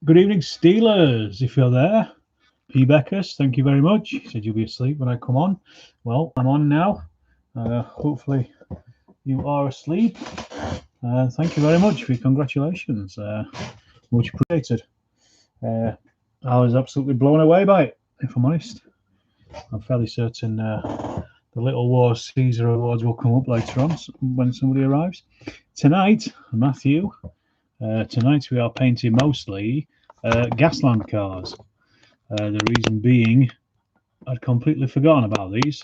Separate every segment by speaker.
Speaker 1: Good evening, Steelers, if you're there. P. Beckers, thank you very much. He said you'll be asleep when I come on. Well, I'm on now. Hopefully you are asleep. Thank you very much for your congratulations. Much appreciated. I was absolutely blown away by it, if I'm honest. I'm fairly certain the Little Wars Caesar Awards will come up later on when somebody arrives. Tonight, Matthew, tonight we are painting mostly Gasland cars. The reason being, I'd completely forgotten about these.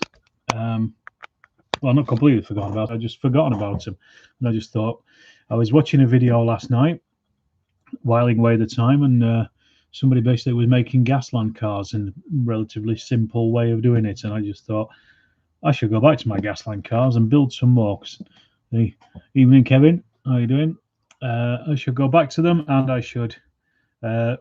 Speaker 1: Well, not completely forgotten about. I just forgotten about them, and I just thought I was watching a video last night, whiling away the time, and somebody basically was making Gasland cars in a relatively simple way of doing it, and I just thought I should go back to my Gasland cars and build some more. Hey, evening, Kevin. How you doing? I should go back to them, and I should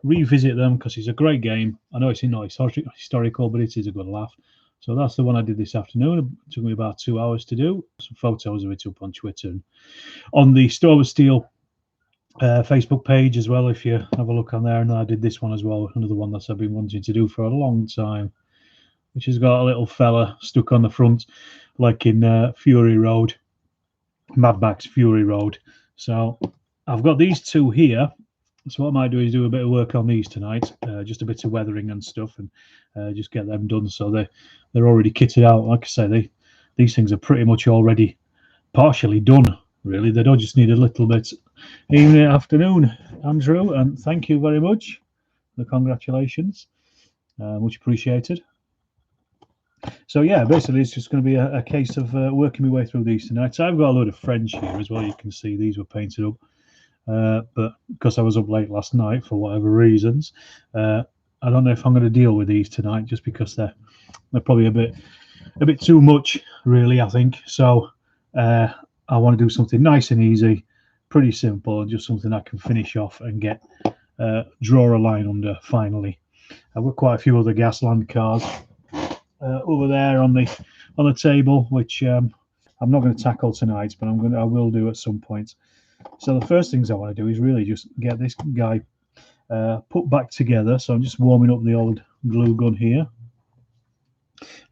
Speaker 1: revisit them because it's a great game. I know it's not historical, but it is a good laugh. So that's the one I did this afternoon. It took me about 2 hours to do. Some photos of it up on Twitter and on the Store of Steel Facebook page as well. If you have a look on there, and I did this one as well, another one that I've been wanting to do for a long time, which has got a little fella stuck on the front, like in Fury Road, Mad Max Fury Road. So I've got these two here. So what I might do is do a bit of work on these tonight, just a bit of weathering and stuff, and just get them done so they're already kitted out. Like I say, these things are pretty much already partially done. Really, they don't just need a little bit. Evening, afternoon, Andrew, and thank you very much. The congratulations, much appreciated. So yeah, basically it's just going to be a case of working my way through these tonight. So I've got a load of French here as well. You can see these were painted up. But because I was up late last night for whatever reasons, I don't know if I'm going to deal with these tonight, just because they're probably a bit too much, really. I think so. I want to do something nice and easy, pretty simple, and just something I can finish off and get draw a line under. Finally, I've got quite a few other Gasland cars over there on the table, which I'm not going to tackle tonight, but I will do at some point. So the first things I want to do is really just get this guy put back together. So I'm just warming up the old glue gun here,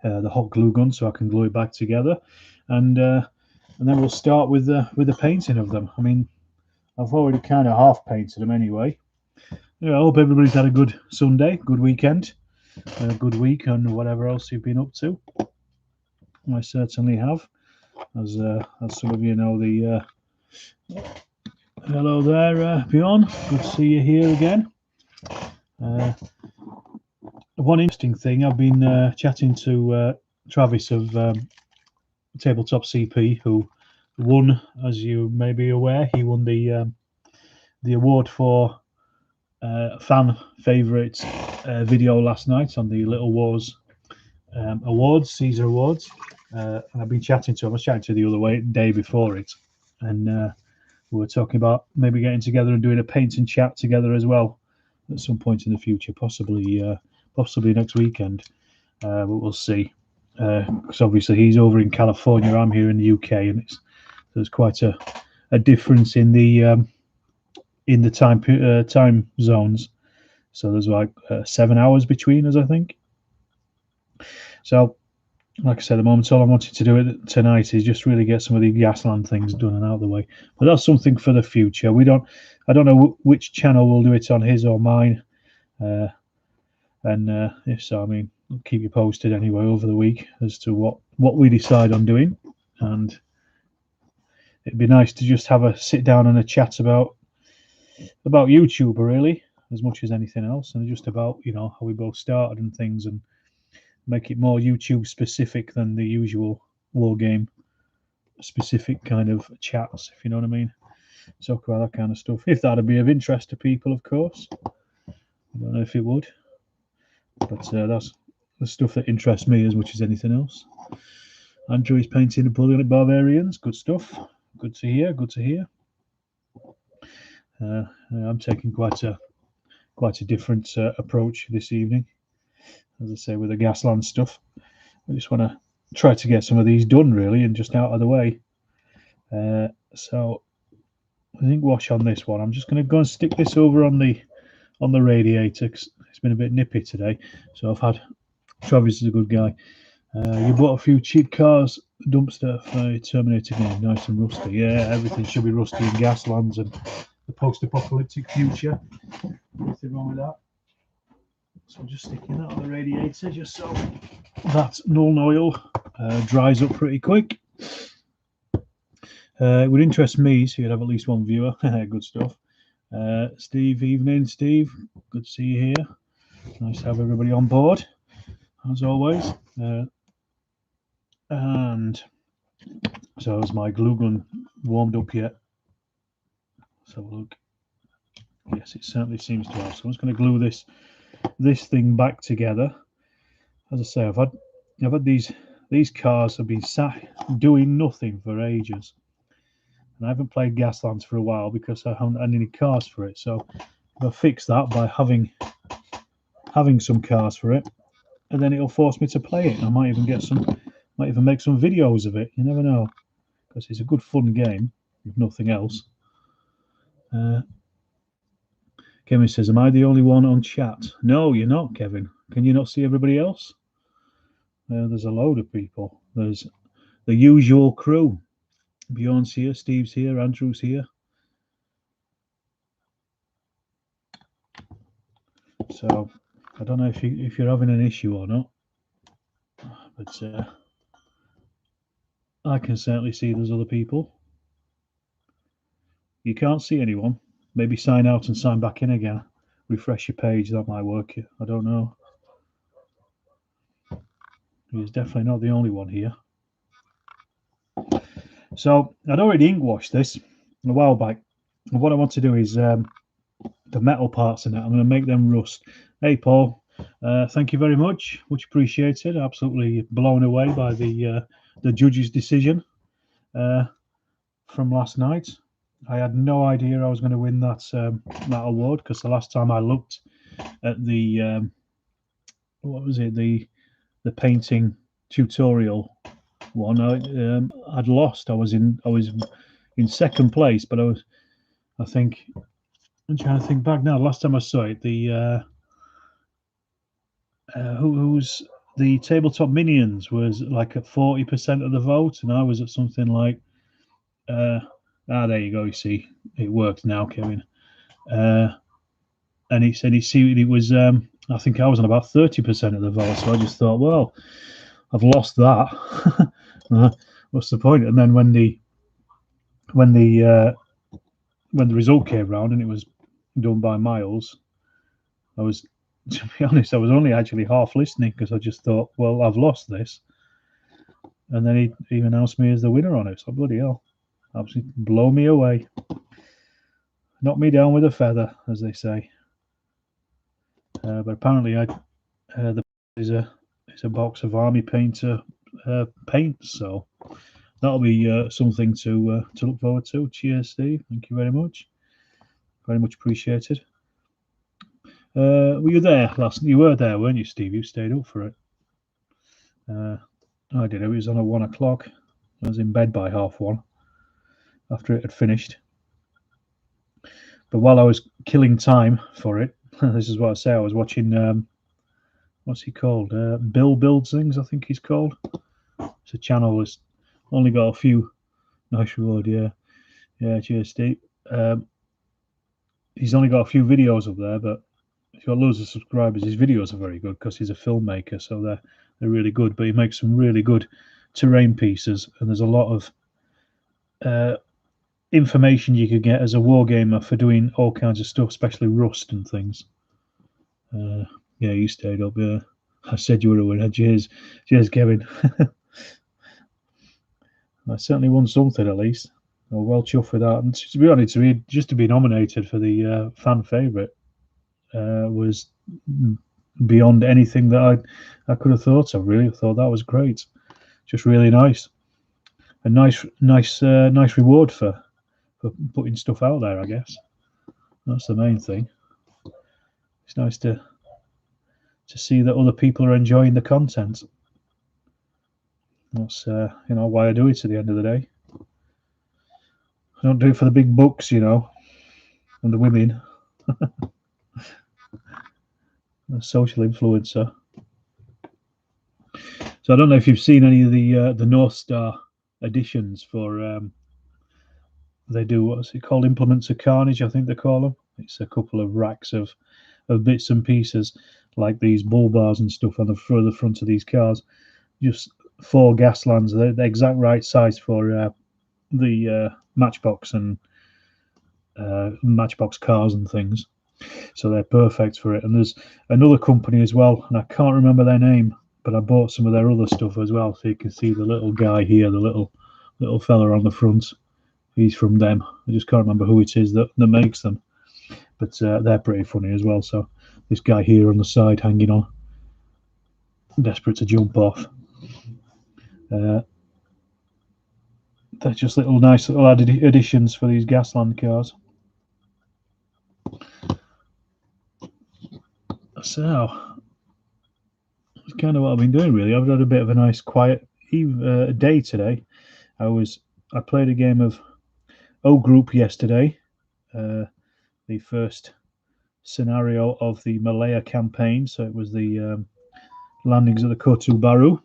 Speaker 1: the hot glue gun, so I can glue it back together, and then we'll start with the painting of them. I mean, I've already kind of half painted them anyway. Yeah, I hope everybody's had a good Sunday, good weekend, a good week, and whatever else you've been up to. I certainly have, as some of you know. The hello there, Bjorn. Good to see you here again. One interesting thing, I've been chatting to Travis of Tabletop CP, who won, as you may be aware, he won the award for fan favourite video last night on the Little Wars Awards, Caesar Awards. And I've been chatting to him. I was chatting to the day before it, and we were talking about maybe getting together and doing a paint and chat together as well at some point in the future, possibly next weekend. But we'll see. Because obviously he's over in California, I'm here in the UK, and there's quite a difference in the time zones. So there's like 7 hours between us, I think. So, like I said, the moment all I wanted to do it tonight is just really get some of the Gasland things done and out of the way. But that's something for the future. I don't know which channel we'll do it on, his or mine. And if so, I mean, I'll keep you posted anyway over the week as to what we decide on doing. And it'd be nice to just have a sit down and a chat about YouTube, really, as much as anything else, and just about how we both started and things, and make it more YouTube specific than the usual Wargame specific kind of chats, if you know what I mean. Talk about that kind of stuff, if that'd be of interest to people, of course. I don't know if it would, but that's the stuff that interests me as much as anything else. Andrew is painting the Brilliant Barbarians. Good stuff. Good to hear. I'm taking quite a different approach this evening, as I say, with the Gasland stuff. I just want to try to get some of these done, really, and just out of the way. So I think wash on this one. I'm just going to go and stick this over on the on the radiator. It's been a bit nippy today, so I've had. Travis is a good guy. You bought a few cheap cars, dumpster for a Terminator game, nice and rusty. Yeah, everything should be rusty in Gaslands and the post-apocalyptic future. Nothing wrong with that. So I'm just sticking that on the radiator just so that null oil dries up pretty quick. It would interest me, so you'd have at least one viewer. Good stuff. Steve, evening, Steve. Good to see you here. Nice to have everybody on board, as always. And so has my glue gun warmed up yet? So look. Yes, it certainly seems to have. So I'm just going to glue this thing back together. As I say, I've had these cars have been sat doing nothing for ages, and I haven't played Gaslands for a while because I haven't had any cars for it. So I'll fix that by having some cars for it, and then it'll force me to play it. I might even make some videos of it. You never know, because it's a good fun game, if nothing else. Kevin says, "Am I the only one on chat?" No, you're not, Kevin. Can you not see everybody else? There's a load of people. There's the usual crew. Bjorn's here, Steve's here, Andrew's here. So I don't know if you're having an issue or not, but I can certainly see there's other people. You can't see anyone. Maybe sign out and sign back in again. Refresh your page. That might work. I don't know. He's definitely not the only one here. So I'd already ink washed this a while back. And what I want to do is the metal parts in it, I'm going to make them rust. Hey, Paul. Thank you very much. Much appreciated. Absolutely blown away by the judge's decision from last night. I had no idea I was going to win that award, because the last time I looked at the what was it, the painting tutorial one, I'd lost. I was in second place, but I'm trying to think back now. Last time I saw it, the who's the tabletop minions was like at 40% of the vote, and I was at something like there you go. You see, it worked now, Kevin. And he said it was I think I was on about 30% of the vote, so I just thought, well, I've lost that. What's the point? And then when the result came round and it was done by Miles, I was, to be honest, I was only actually half listening, because I just thought, well, I've lost this. And then he announced me as the winner on it. So bloody hell, absolutely blow me away, knock me down with a feather, as they say. But apparently, is a box of Army Painter paints, so that'll be something to look forward to. Cheers, Steve. Thank you very much. Very much appreciated. Were you there last? You were there, weren't you, Steve? You stayed up for it. I did. It was on at 1 o'clock. I was in bed by 1:30 after it had finished. But while I was killing time for it, this is what I say. I was watching. What's he called? Bill Builds Things, I think he's called. It's a channel that's only got a few. Nice reward, yeah. Cheers, Steve. He's only got a few videos up there, but he's got loads of subscribers. His videos are very good because he's a filmmaker, so they're really good. But he makes some really good terrain pieces, and there's a lot of information you could get as a wargamer for doing all kinds of stuff, especially Rust and things. Yeah, you stayed up. Yeah, I said you were a winner. Cheers, Kevin. I certainly won something at least. I'm well chuffed with that. And to be honest, just to be nominated for the fan favourite was beyond anything that I could have thought of. Really, I thought that was great. Just really nice. A nice reward for putting stuff out there, I guess. That's the main thing. It's nice to see that other people are enjoying the content. That's why I do it at the end of the day. I don't do it for the big bucks, and the women. a social influencer. So I don't know if you've seen any of the North Star editions for. They do what's it called? Implements of Carnage, I think they call them. It's a couple of racks of bits and pieces, like these bull bars and stuff on the front of these cars. Just 4 Gaslands, they're the exact right size for the Matchbox and Matchbox cars and things. So they're perfect for it. And there's another company as well, and I can't remember their name, but I bought some of their other stuff as well. So you can see the little guy here, the little fella on the front. He's from them. I just can't remember who it is that makes them, but they're pretty funny as well. So this guy here on the side hanging on, desperate to jump off. They're just nice little added additions for these Gasland cars. So that's kind of what I've been doing really. I've had a bit of a nice quiet day today. I played a game of O Group yesterday, the first scenario of the Malaya campaign. So it was the landings of the Kotu Baru.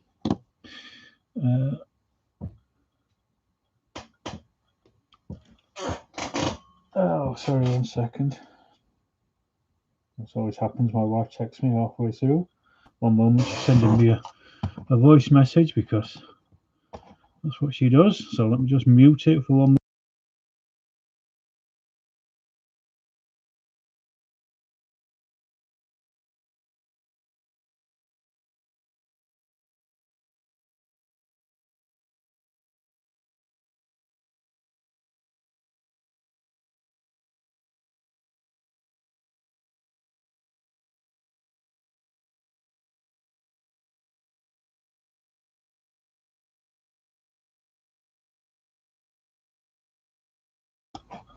Speaker 1: Oh, sorry, 1 second. This always happens. My wife texts me halfway through. One moment, she's sending me a voice message because that's what she does. So let me just mute it for 1 minute.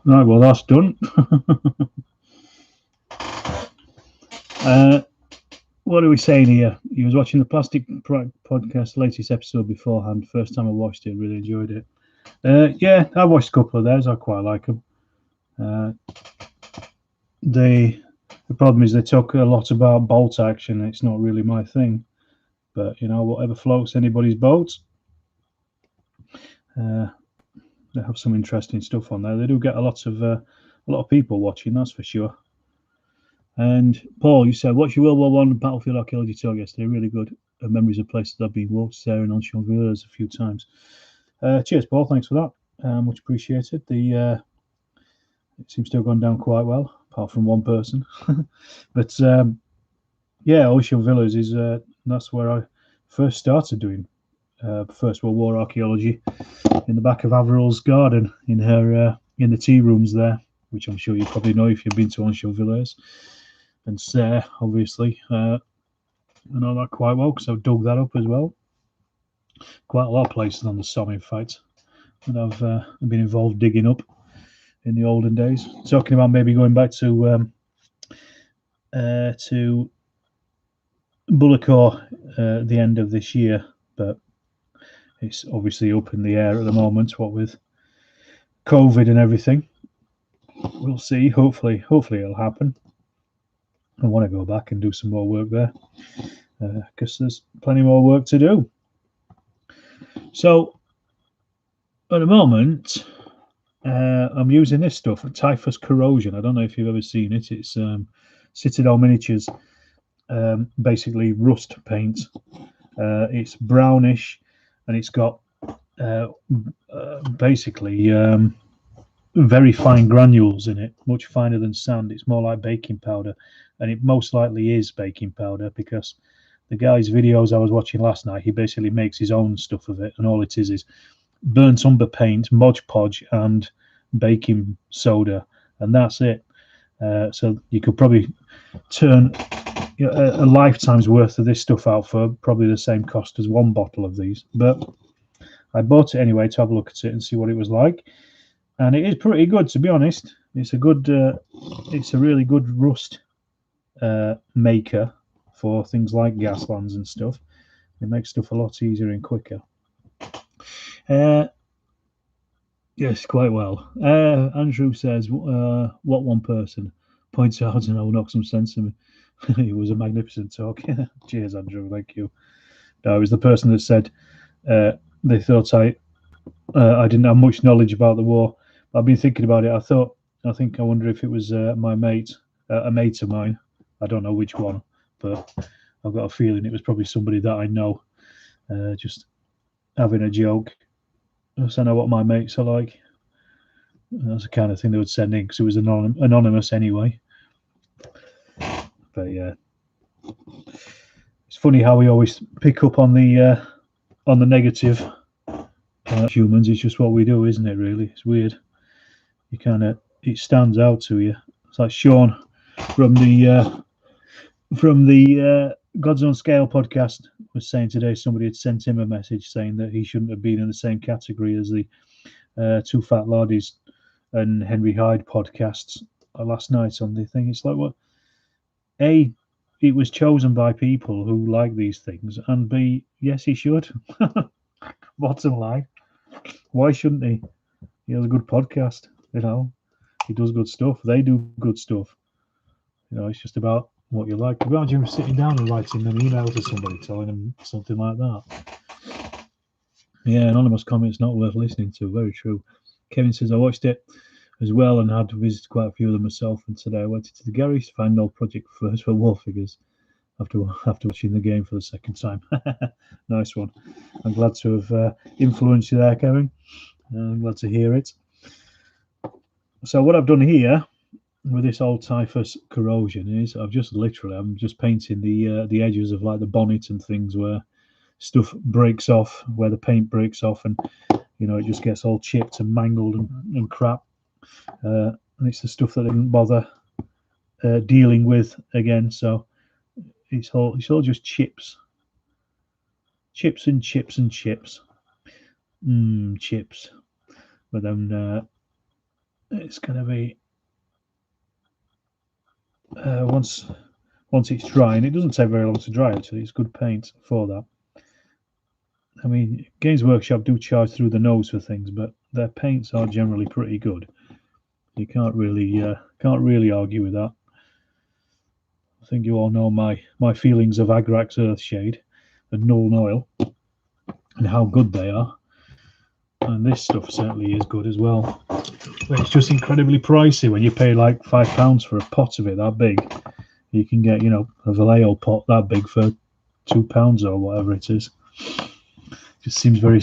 Speaker 1: Right, well, that's done. What are we saying here? You was watching the Plastic Podcast latest episode beforehand. First time I watched it, really enjoyed it. Yeah, I watched a couple of theirs. I quite like them. The problem is they talk a lot about bolt action. It's not really my thing, but you know, whatever floats anybody's boat. They have some interesting stuff on there. They do get a lot of people watching, that's for sure. And Paul, you said, "What's your World War One battlefield archaeology tour yesterday? Really good. Memories of places I've been walked there and on Chambers a few times." Cheers, Paul. Thanks for that. Much appreciated. It seems to have gone down quite well, apart from one person. But yeah, Ocean Villas is that's where I first started doing First World War archaeology, in the back of Averil's garden in her in the tea rooms there, which I'm sure you probably know if you've been to Onshore Villas. And Sarah, obviously, I know that quite well because I've dug that up as well. Quite a lot of places on the Somme, in fact, that I've been involved digging up in the olden days. Talking about maybe going back to Bullecourt at the end of this year, but it's obviously up in the air at the moment, what with COVID and everything. We'll see. Hopefully it'll happen. I want to go back and do some more work there because there's plenty more work to do. So at the moment, I'm using this stuff, Typhus Corrosion. I don't know if you've ever seen it. It's Citadel Miniatures, basically rust paint. It's brownish, and it's got basically very fine granules in it, much finer than sand. It's more like baking powder, and it most likely is baking powder because the guy's videos I was watching last night, he basically makes his own stuff of it, and all it is burnt umber paint, Mod Podge, and baking soda, and that's it. So you could probably turn a lifetime's worth of this stuff out for probably the same cost as one bottle of these. But I bought it anyway to have a look at it and see what it was like. And it is pretty good, to be honest. It's a good, it's a really good rust maker for things like Gaslands and stuff. It makes stuff a lot easier and quicker. Yes, quite well. Andrew says, "What one person points out and I'll knock some sense in me." It was a magnificent talk. Cheers, Andrew. Thank you. No, I was the person that said they thought I didn't have much knowledge about the war. I've been thinking about it. I wonder if it was my mate, a mate of mine. I don't know which one, but I've got a feeling it was probably somebody that I know, just having a joke. So I know what my mates are like. That's the kind of thing they would send in because it was anonymous anyway. But yeah, it's funny how we always pick up on the negative. Humans, it's just what we do, isn't it? Really, it's weird. It stands out to you. It's like Sean from the God's Own Scale podcast was saying today. Somebody had sent him a message saying that he shouldn't have been in the same category as the Two Fat Lardies and Henry Hyde podcasts last night on the thing. It's like, what? A, it was chosen by people who like these things, and B, yes, he should. Bottom line, why shouldn't he? He has a good podcast, He does good stuff. They do good stuff. It's just about what you like. Imagine sitting down and writing an email to somebody telling them something like that. Yeah, anonymous comments not worth listening to. Very true. Kevin says, I watched it as well and had to visit quite a few of them myself. And today I went to the garage to find an old project first for wall figures after watching the game for the second time. Nice one. I'm glad to have influenced you there, Kevin. I'm glad to hear it. So what I've done here with this old Typhus Corrosion is I'm just painting the edges of like the bonnet and things where stuff breaks off, where the paint breaks off, and it just gets all chipped and mangled and crap. And it's the stuff that I didn't bother dealing with again. So it's all just chips and chips and chips. Chips. But then it's going to be once it's dry, and it doesn't take very long to dry. Actually, it's good paint for that. I mean, Games Workshop do charge through the nose for things, but their paints are generally pretty good. You can't really argue with that. I think you all know my feelings of Agrax Earthshade and Null Oil and how good they are. And this stuff certainly is good as well. But it's just incredibly pricey when you pay like £5 for a pot of it that big. You can get, a Vallejo pot that big for £2 or whatever it is. Just seems very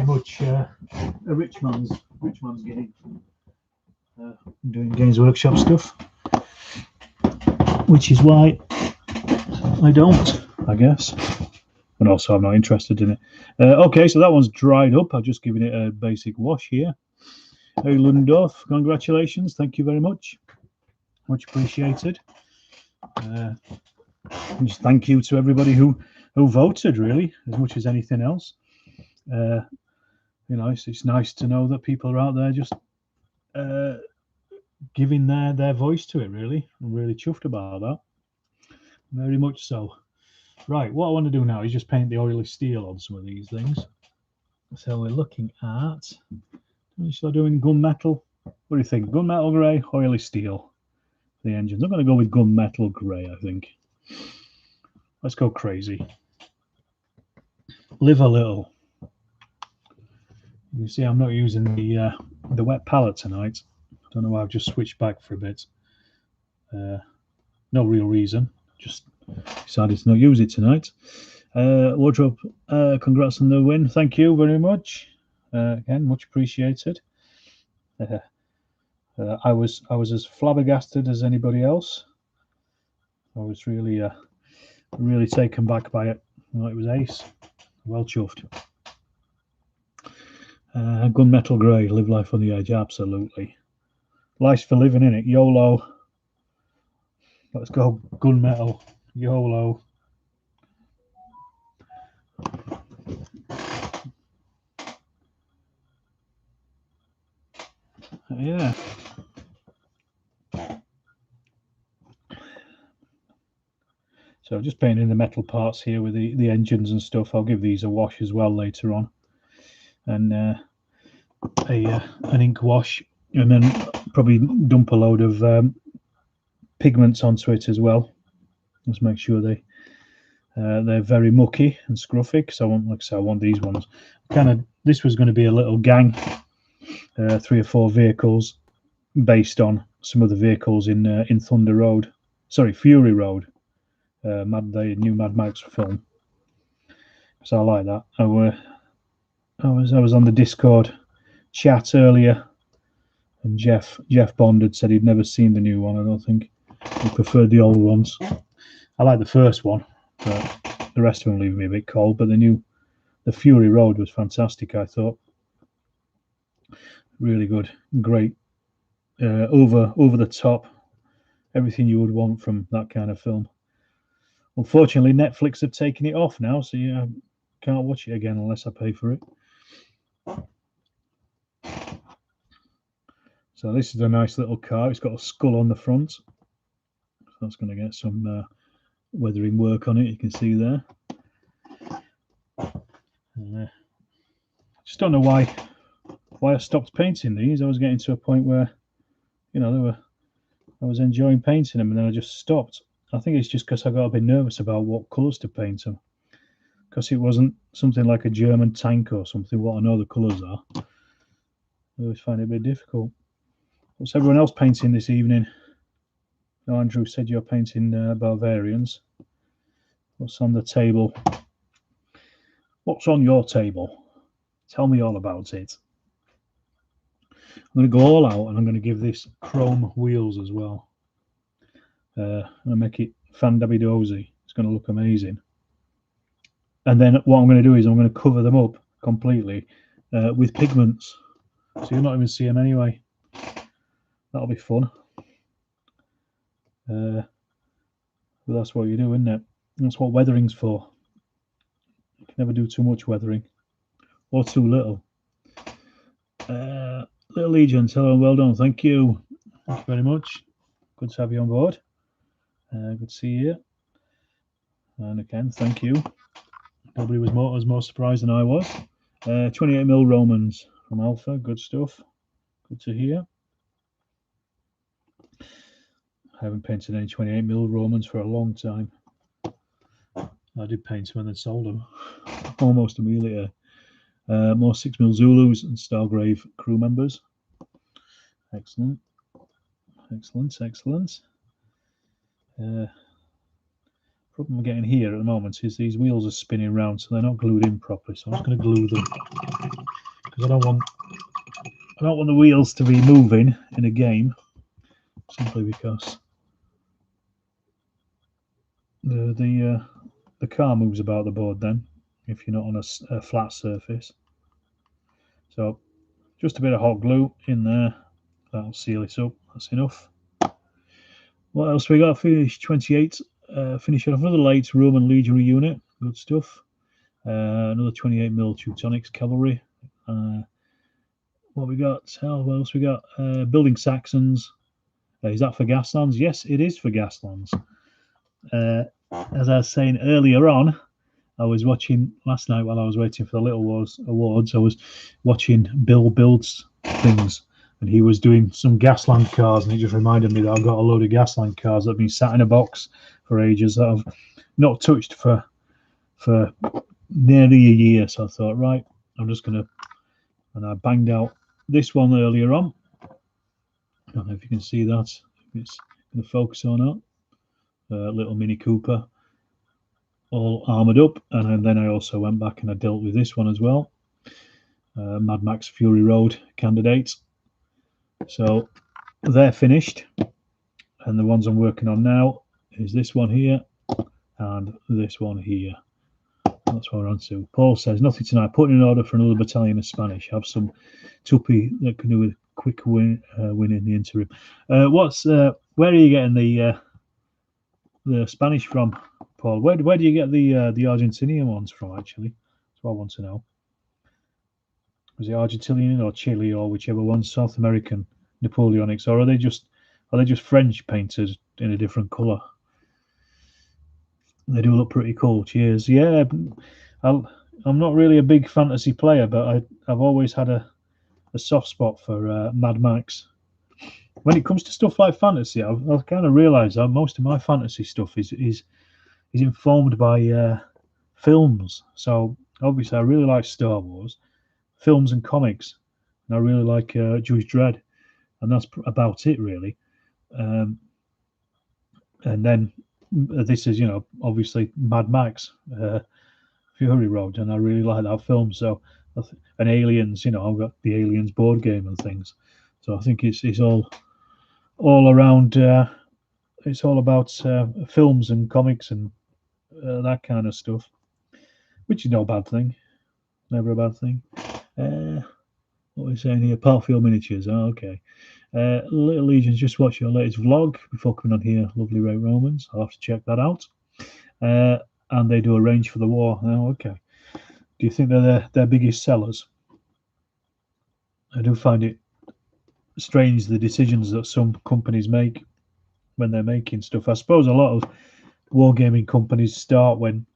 Speaker 1: much a rich man's game. Doing Games Workshop stuff, which is why I don't, I guess. And also I'm not interested in it. Okay, so that one's dried up. I've just given it a basic wash here. Hey Lundorf, congratulations. Thank you very much. Much appreciated. Just thank you to everybody who voted, really, as much as anything else. It's nice to know that people are out there just giving their voice to it, really. I'm really chuffed about that. Very much so. Right, what I want to do now is just paint the oily steel on some of these things. So we're looking at, shall I do in gunmetal? What do you think? Gunmetal grey, oily steel for the engines. I'm going to go with gunmetal grey, I think. Let's go crazy. Live a little. You see, I'm not using the wet palette tonight. I don't know why I've just switched back for a bit. No real reason. Just decided to not use it tonight. Wardrobe, congrats on the win. Thank you very much. Again, much appreciated. I was as flabbergasted as anybody else. I was really taken back by it. It was ace. Well chuffed. Gunmetal grey, live life on the edge. Absolutely. Life's for living, innit? YOLO. Let's go gunmetal. YOLO. Yeah. So just painting the metal parts here with the engines and stuff. I'll give these a wash as well later on, and an ink wash, and then probably dump a load of pigments onto it as well. Let's make sure they're very mucky and scruffy, because I want, like I say, I want these ones. This was going to be a little gang, 3 or 4 vehicles, based on some of the vehicles in Thunder Road, sorry, Fury Road, the new Mad Max film. So I like that. I was on the Discord chat earlier, and Jeff Bond had said he'd never seen the new one. I don't think he preferred the old ones. I like the first one, but the rest of them leave me a bit cold. But the Fury Road was fantastic, I thought. Really good, great, over the top, everything you would want from that kind of film. Unfortunately, Netflix have taken it off now, so you can't watch it again unless I pay for it. So this is a nice little car. It's got a skull on the front. So that's going to get some weathering work on it. You can see there. Just don't know why I stopped painting these. I was getting to a point where, I was enjoying painting them, and then I just stopped. I think it's just because I got a bit nervous about what colours to paint them, because it wasn't something like a German tank or something. What I know the colours are, I always find it a bit difficult. What's everyone else painting this evening? Oh, Andrew said you're painting Bavarians. What's on the table? What's on your table? Tell me all about it. I'm going to go all out, and I'm going to give this chrome wheels as well. I'm going to make it fan-dabby-dozy. It's going to look amazing. And then what I'm going to do is I'm going to cover them up completely with pigments, so you'll not even see them anyway. That'll be fun. But that's what you do, isn't it? That's what weathering's for. You can never do too much weathering, or too little. Little Legions, hello and well done. Thank you. Thank you very much. Good to have you on board. Good to see you. And again, thank you. Nobody was more surprised than I was. 28mm Romans from Alpha. Good stuff. Good to hear. I haven't painted any 28mm Romans for a long time. I did paint them and then sold them almost immediately. More 6mm Zulus and Stargrave crew members. Excellent. Excellent. Problem I'm getting here at the moment is these wheels are spinning around, so they're not glued in properly. So I'm just going to glue them, because I don't want the wheels to be moving in a game, simply because the car moves about the board then if you're not on a flat surface. So just a bit of hot glue in there, that'll seal it up. That's enough. What else we got? Finish 28. Finishing off another light Roman legionary unit. Good stuff. Another 28mm Teutonics cavalry. What we got? What else we got? Building Saxons. Is that for Gaslands? Yes, it is for Gaslands. As I was saying earlier on, I was watching last night while I was waiting for the Little Wars awards. I was watching Bill Builds things, and he was doing some Gasland cars, and it just reminded me that I've got a load of Gasland cars that have been sat in a box for ages that I've not touched for nearly a year. So I thought, right, I'm just gonna, and I banged out this one earlier on. I don't know if you can see that. It's going to focus or not. Little Mini Cooper, all armoured up, and then I also went back and I dealt with this one as well. Mad Max Fury Road candidate. So they're finished, and the ones I'm working on now is this one here and this one here. That's what we're on to. Paul says, nothing tonight. Putting in order for another battalion of Spanish. Have some tuppy that can do a quick win in the interim. Where are you getting the Spanish from, Paul? Where do you get the Argentinian ones from, actually? That's what I want to know. Was it Argentinian or Chile or whichever one, South American Napoleonics, or are they just French painted in a different colour? They do look pretty cool. Cheers. Yeah, I'm not really a big fantasy player, but I've always had a soft spot for Mad Max. when it comes to stuff like fantasy, I've kind of realised that most of my fantasy stuff is informed by films. So obviously, I really like Star Wars, films and comics, and I really like Judge Dredd, and that's about it really. Um, and then this is, obviously Mad Max, Fury Road, and I really like that film. So, and Aliens, I've got the Aliens board game and things. So I think it's all around. It's all about films and comics and that kind of stuff, which is no bad thing. Never a bad thing. What are we saying here? Battlefield miniatures. Oh, okay. Little Legions, just watch your latest vlog before coming on here. Lovely Ray Romans. I'll have to check that out. And they do a range for the war. Oh, okay. Do you think they're their biggest sellers? I do find it strange the decisions that some companies make when they're making stuff. I suppose a lot of wargaming companies start when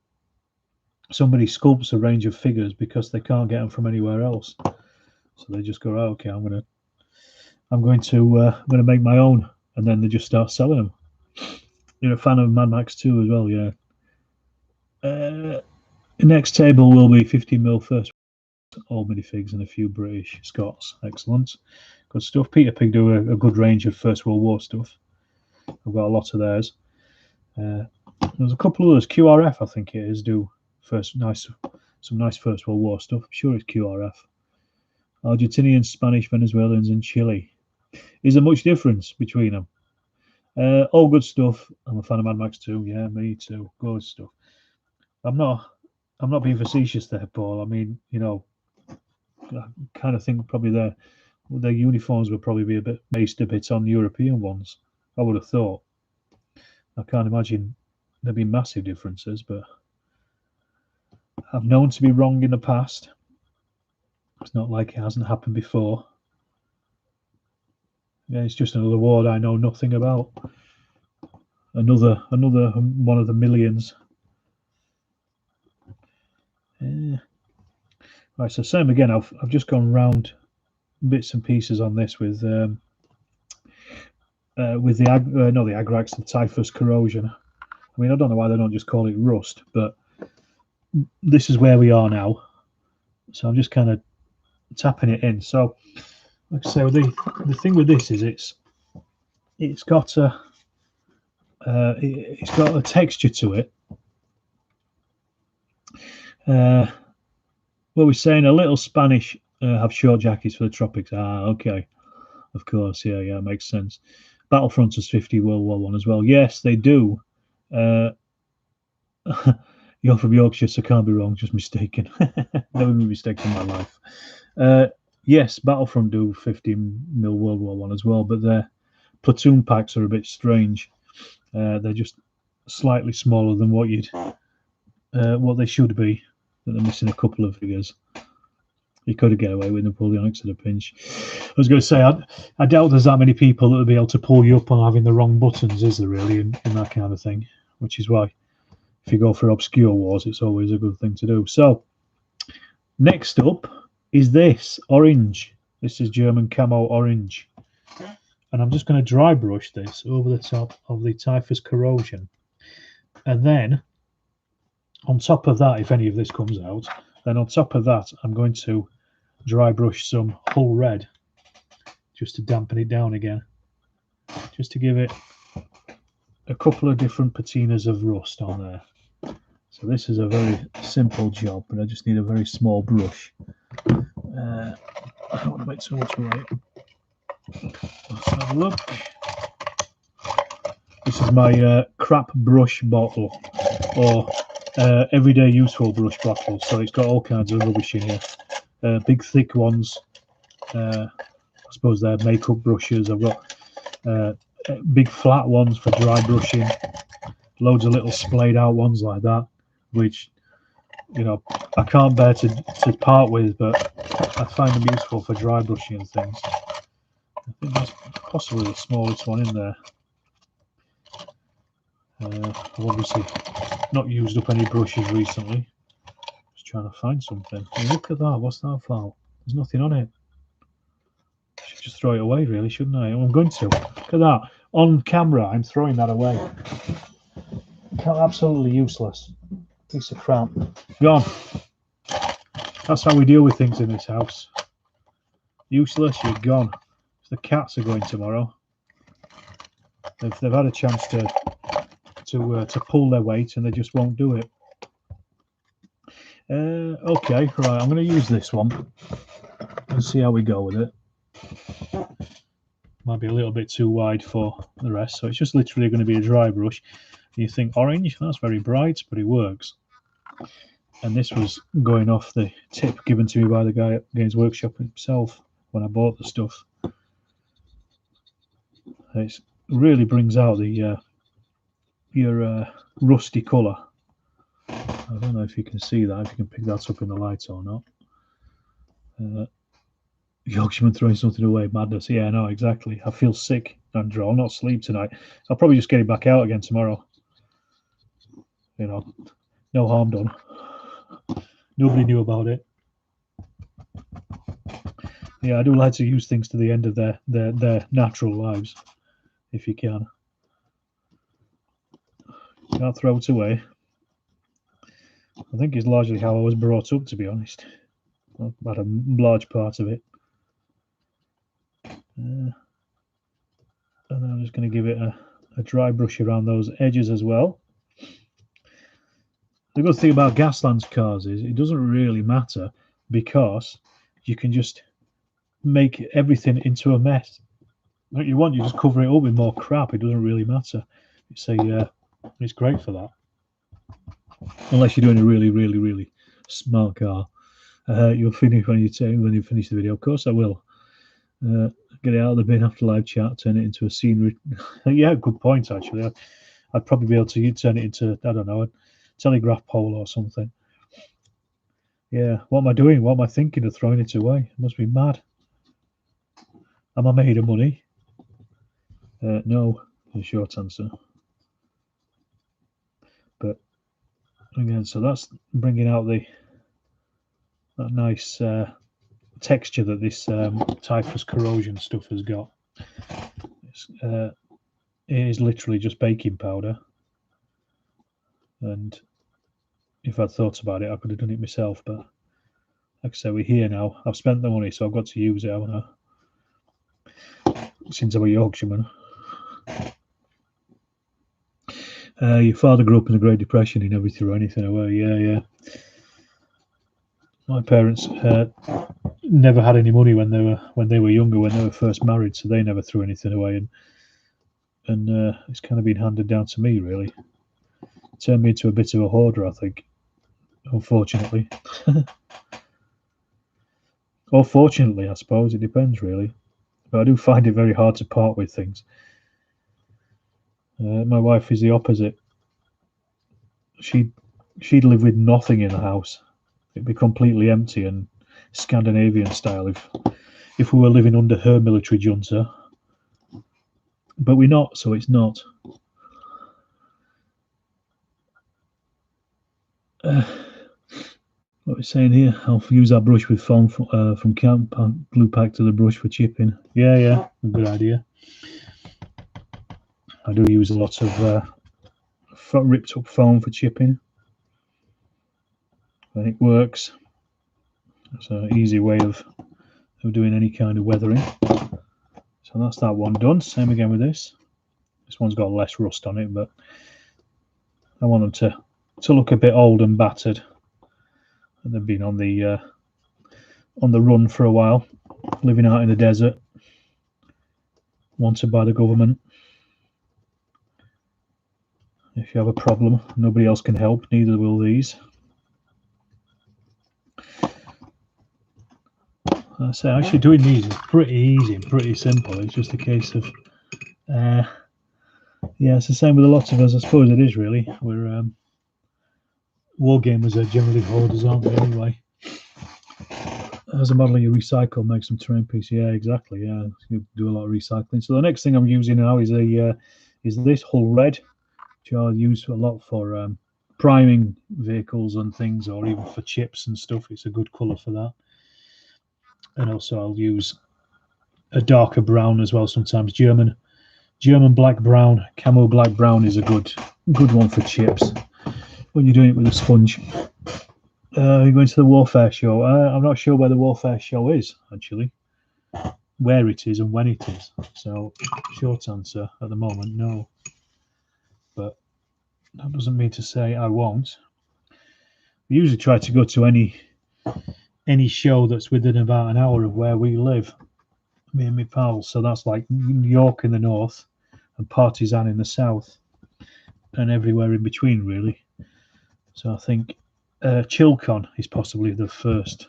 Speaker 1: somebody sculpts a range of figures because they can't get them from anywhere else. So they just go, oh, okay, I'm going to make my own, and then they just start selling them. You're a fan of Mad Max 2 as well, yeah. The next table will be 15mm first, all minifigs and a few British Scots. Excellent, good stuff. Peter Pig do a good range of First World War stuff. I've got a lot of theirs. There's a couple of others. QRF, I think it is, do some nice First World War stuff. I'm sure it's QRF. Argentinians, Spanish, Venezuelans, and Chile. Is there much difference between them? All good stuff. I'm a fan of Mad Max 2. Yeah, me too. Good stuff. I'm not being facetious there, Paul. I mean, I kind of think probably their uniforms would probably be based a bit on European ones. I would have thought. I can't imagine there'd be massive differences, but I've known to be wrong in the past. It's not like it hasn't happened before. Yeah, it's just another war I know nothing about. Another one of the millions. Right, so same again. I've just gone round bits and pieces on this with the Agrax, the Typhus Corrosion. I mean, I don't know why they don't just call it rust, but this is where we are now. So I'm just kind of tapping it in. So, like I say, the thing with this is it's got a texture to it. What we're saying, a little Spanish have short jackets for the tropics. Ah, okay, of course, yeah, makes sense. Battlefront is 50 World War One as well. Yes, they do. You're from Yorkshire, so can't be wrong. Just mistaken. Never been mistaken in my life. Yes, Battlefront do 50mm World War One as well, but their platoon packs are a bit strange. They're just slightly smaller than what they should be. They're missing a couple of figures. You could have get away with Napoleonics at a pinch. I was going to say, I doubt there's that many people that would be able to pull you up on having the wrong buttons, is there really, in that kind of thing? Which is why, if you go for obscure wars, it's always a good thing to do. So, next up is this, orange. This is German Camo orange. And I'm just going to dry brush this over the top of the Typhus Corrosion. And then, on top of that, if any of this comes out, then on top of that, I'm going to dry brush some Hull Red, just to dampen it down again, just to give it a couple of different patinas of rust on there. So this is a very simple job, but I just need a very small brush. I don't want to make so much weight. Let's have a look. This is my crap brush bottle, or everyday useful brush bottle. So it's got all kinds of rubbish in here. Big thick ones. I suppose they're makeup brushes. I've got big flat ones for dry brushing. Loads of little splayed out ones like that, which I can't bear to part with, but I find them useful for dry brushing and things. I think that's possibly the smallest one in there. I've obviously not used up any brushes recently. Just trying to find something. Hey, look at that. What's that for? There's nothing on it. just throw it away, really, shouldn't I? I'm going to. Look at that. On camera, I'm throwing that away. Absolutely useless. Piece of crap. Gone. That's how we deal with things in this house. Useless, you're gone. The cats are going tomorrow. They've had a chance to pull their weight and they just won't do it. Okay, right. I'm going to use this one and see how we go with it. Might be a little bit too wide for the rest, so it's just literally going to be a dry brush. You think orange? That's very bright, but it works. And this was going off the tip given to me by the guy at Games Workshop himself when I bought the stuff. It really brings out the your rusty colour. I don't know if you can see that, if you can pick that up in the light or not. Yorkshireman throwing something away, madness. Yeah, no, exactly. I feel sick, Andrew. I'll not sleep tonight. I'll probably just get it back out again tomorrow. You know, no harm done. Nobody knew about it. Yeah, I do like to use things to the end of their natural lives, if you can. Can't throw it away. I think it's largely how I was brought up, to be honest. About a large part of it. And I'm just going to give it a dry brush around those edges as well. The good thing about Gasland's cars is it doesn't really matter because you can just make everything into a mess. What you want, you just cover it up with more crap. It doesn't really matter. It's great for that. Unless you're doing a really, really, really smart car. You'll finish when you finish the video. Of course, I will. Get it out of the bin after live chat, turn it into a scenery. Yeah, good point, actually. I'd probably be able to turn it into, I don't know, a telegraph pole or something. Yeah, what am I doing? What am I thinking of throwing it away? I must be mad. Am I made of money? No, the short answer. But again, so that's bringing out that nice texture that this Typhus Corrosion stuff has got. It is literally just baking powder, and if I'd thought about it, I could have done it myself, but like I say, we're here now. I've spent the money, so I've got to use it, haven't I? Since I'm a Yorkshireman. Your father grew up in the Great Depression. He never threw anything away. Yeah. My parents never had any money when they were younger, when they were first married, so they never threw anything away, and it's kind of been handed down to me, really. It turned me into a bit of a hoarder, I think, unfortunately. Or fortunately, I suppose. It depends, really. But I do find it very hard to part with things. My wife is the opposite. She'd live with nothing in the house. It'd be completely empty and Scandinavian style if we were living under her military junta. But we're not, so it's not. What we're saying here, I'll use that brush with foam from camp, glue pack to the brush for chipping. Yeah, good idea. I do use a lot of ripped up foam for chipping. And it works. It's an easy way of doing any kind of weathering. So that's that one done. Same again with this. This one's got less rust on it, but I want them to look a bit old and battered. And they've been on the run for a while, living out in the desert, wanted by the government. If you have a problem, nobody else can help, neither will these. I say, actually doing these is pretty easy and pretty simple. It's just a case of, yeah, it's the same with a lot of us. I suppose it is really. We're wargamers are generally hoarders, aren't they? Anyway, as a model you recycle, make some terrain piece. Yeah, exactly. Yeah, you do a lot of recycling. So the next thing I'm using now is is this Hull Red, which I'll use a lot for priming vehicles and things, or even for chips and stuff. It's a good colour for that. And also I'll use a darker brown as well sometimes. German black brown, camo black brown is a good one for chips when you're doing it with a sponge. You're going to the Warfare show. I'm not sure where the Warfare show is, actually, where it is and when it is. So, short answer at the moment, no. But that doesn't mean to say I won't. We usually try to go to any show that's within about an hour of where we live, me and my pals. So that's like New York in the north and Partisan in the south, and everywhere in between, really. So I think Chilcon is possibly the first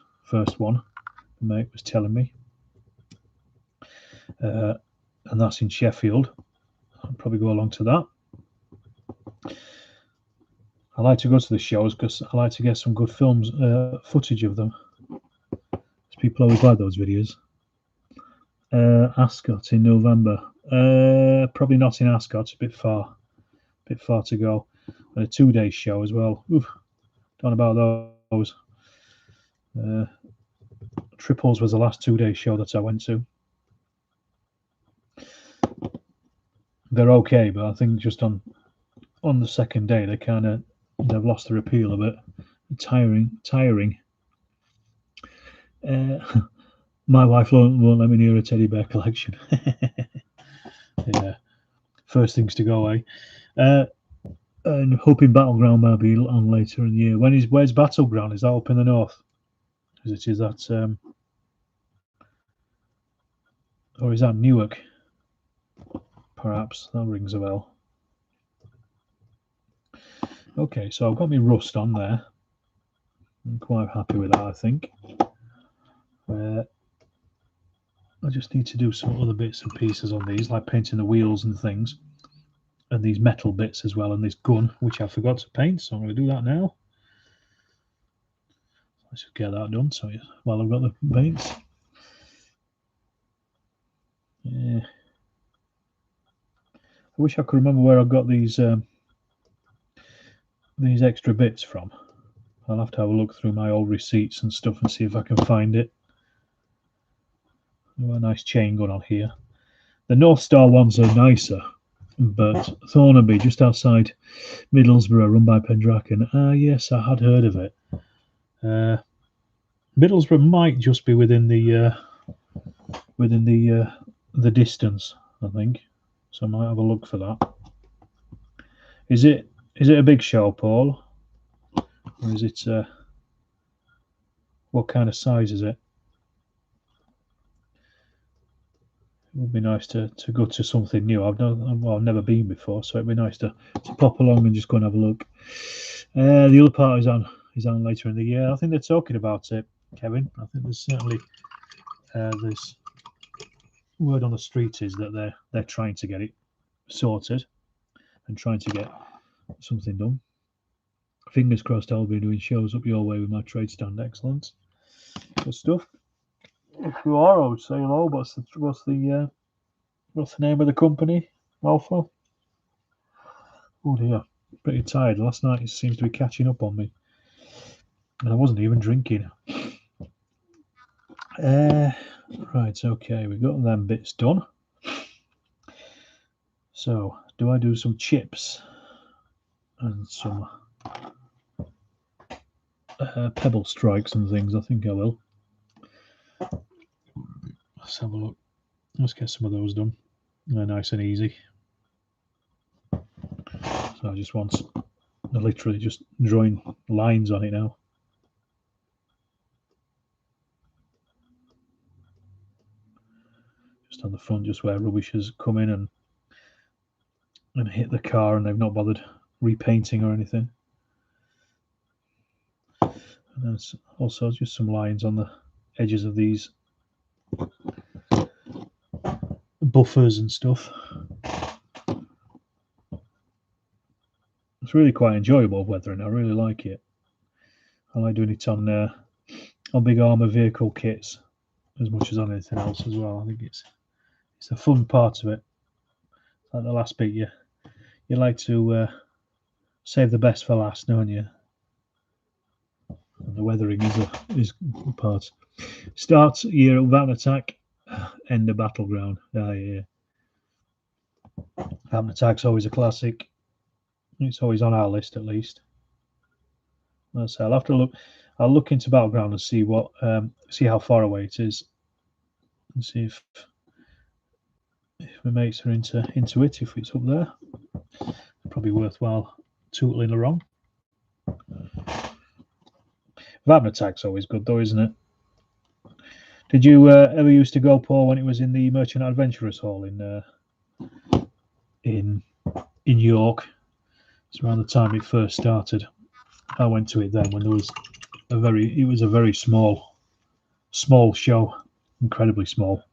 Speaker 1: one, the mate was telling me. And that's in Sheffield. I'll probably go along to that. I like to go to the shows because I like to get some good films, footage of them. People always like those videos. Ascot in November. Probably not in Ascot. It's a bit far to go. And a 2-day show as well. Oof, don't know about those. Triples was the last 2-day show that I went to. They're okay, but I think just on the second day they've lost their appeal a bit. Tiring. My wife won't let me near a teddy bear collection. Yeah, first things to go away. And hoping Battleground might be on later in the year. Where's Battleground? Is that up in the north? Is that or is that Newark? Perhaps that rings a bell. Okay, so I've got my rust on there. I'm quite happy with that, I think. I just need to do some other bits and pieces on these, like painting the wheels and things, and these metal bits as well, and this gun, which I forgot to paint, so I'm going to do that now. Let's just get that done. So while I've got the paints, yeah. I wish I could remember where I got these extra bits from. I'll have to have a look through my old receipts and stuff and see if I can find it. Oh, a nice chain gun on here. The North Star ones are nicer, but Thornaby, just outside Middlesbrough, run by Pendraken. Yes, I had heard of it. Middlesbrough might just be within the distance, I think. So I might have a look for that. Is it a big show, Paul? Or is it what kind of size is it? It would be nice to go to something new. I've never been before, so it'd be nice to pop along and just go and have a look. The other part is on later in the year. I think they're talking about it, Kevin. I think there's certainly this word on the street is that they're trying to get it sorted and trying to get something done. Fingers crossed I'll be doing shows up your way with my trade stand. Excellent. Good stuff. If you are, I would say hello. What's the name of the company? Alpha? Oh dear. Pretty tired. Last night it seems to be catching up on me. And I wasn't even drinking. Right, okay, we've got them bits done. So, do I do some chips and some pebble strikes and things? I think I will. Let's have a look. Let's get some of those done. They're nice and easy. So I just want literally just drawing lines on it now. Just on the front, just where rubbish has come in and hit the car, and they've not bothered repainting or anything. And there's also just some lines on the edges of these buffers and stuff. It's really quite enjoyable weathering. I really like it. I like doing it on big armour vehicle kits as much as on anything else as well. I think it's a fun part of it. Like the last bit, you like to save the best for last, don't you? And the weathering is a part. Start year of that attack. End of Battleground. Ah, yeah. Howling Attack's always a classic. It's always on our list at least. So I'll have to look. I'll look into Battleground and see what, see how far away it is, and see if my mates are into it. If it's up there, probably worthwhile tootling around. Howling Attack's always good though, isn't it? Did you ever used to go, Paul, when it was in the Merchant Adventurers Hall in York? It's around the time it first started. I went to it then when there was a very small show, incredibly small.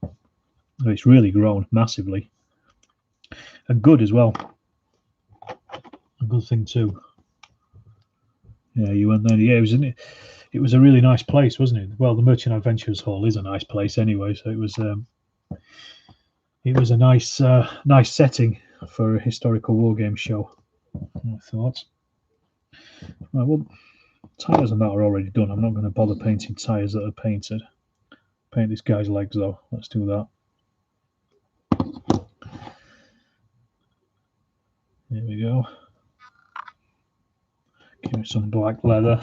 Speaker 1: It's really grown massively, and good as well. A good thing too. Yeah, you went there. Yeah, it was a really nice place, wasn't it? Well, the Merchant Adventurers Hall is a nice place anyway, so it was a nice setting for a historical wargame show, I thought. Right, well, tyres and that are already done. I'm not going to bother painting tyres that are painted. Paint this guy's legs though. Let's do that. There we go. Give him some black leather.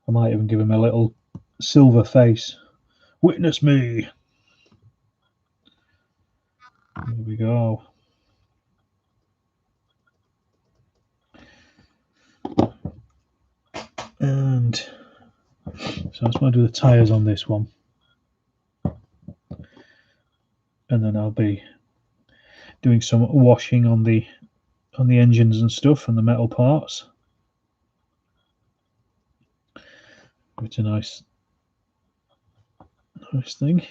Speaker 1: I might even give him a little silver face. Witness me. There we go. And so I just want to do the tyres on this one. And then I'll be doing some washing on the engines and stuff and the metal parts. It's a nice thing.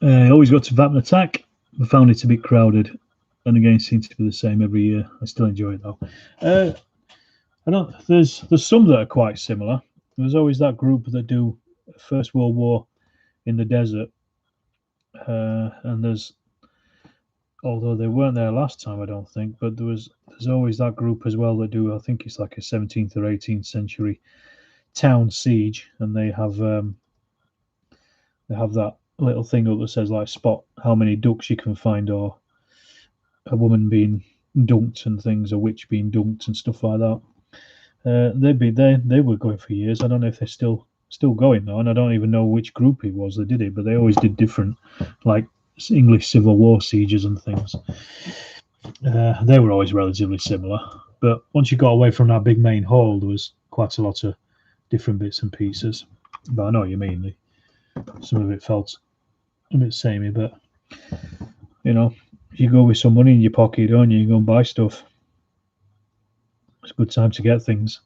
Speaker 1: I always got to Howling Attack. I found it a bit crowded, and again, it seems to be the same every year. I still enjoy it though. I don't. There's some that are quite similar. There's always that group that do First World War in the desert, and there's, although they weren't there last time, I don't think, but there's always that group as well that do. I think it's like a 17th or 18th century town siege, and they have that little thing up that says like spot how many ducks you can find, or a woman being dunked and things, a witch being dunked and stuff like that. They were going for years. I don't know if they're still going though, and I don't even know which group it was that did it, but they always did different, like English Civil War sieges and things. They were always relatively similar, but once you got away from that big main hall, there was quite a lot of different bits and pieces. But I know what you mean. Some of it felt a bit samey, but you know, you go with some money in your pocket, don't you? You go and buy stuff. It's a good time to get things.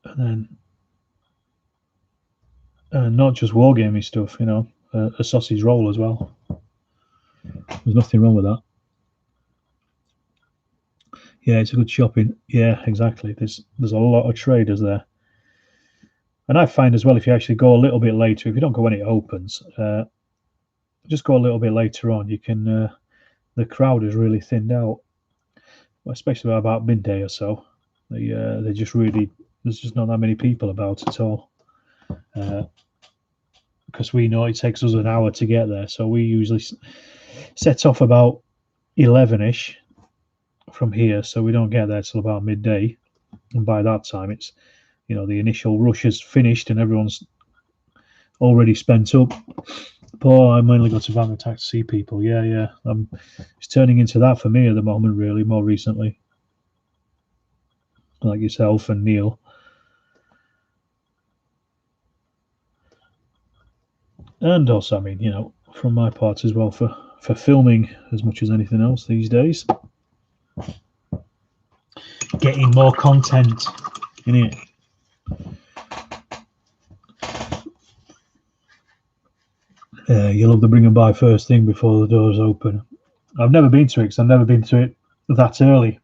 Speaker 1: And then not just wargaming stuff, you know, a sausage roll as well. There's nothing wrong with that. Yeah, it's a good shopping. Yeah, exactly. There's a lot of traders there. And I find as well, if you actually go a little bit later, if you don't go when it opens, just go a little bit later on, you can, the crowd is really thinned out, especially about midday or so. They just really, there's just not that many people about at all. Because we know it takes us an hour to get there, so we usually set off about 11ish from here, so we don't get there till about midday. And by that time, it's, you know, the initial rush has finished and everyone's already spent up. But I mainly go to Howling Attack to see people. Yeah. It's turning into that for me at the moment, really, more recently. Like yourself and Neil. And also, I mean, you know, from my part as well, for filming as much as anything else these days. Getting more content in it. You love the bring and buy first thing before the doors open. I've never been to it because I've never been to it that early.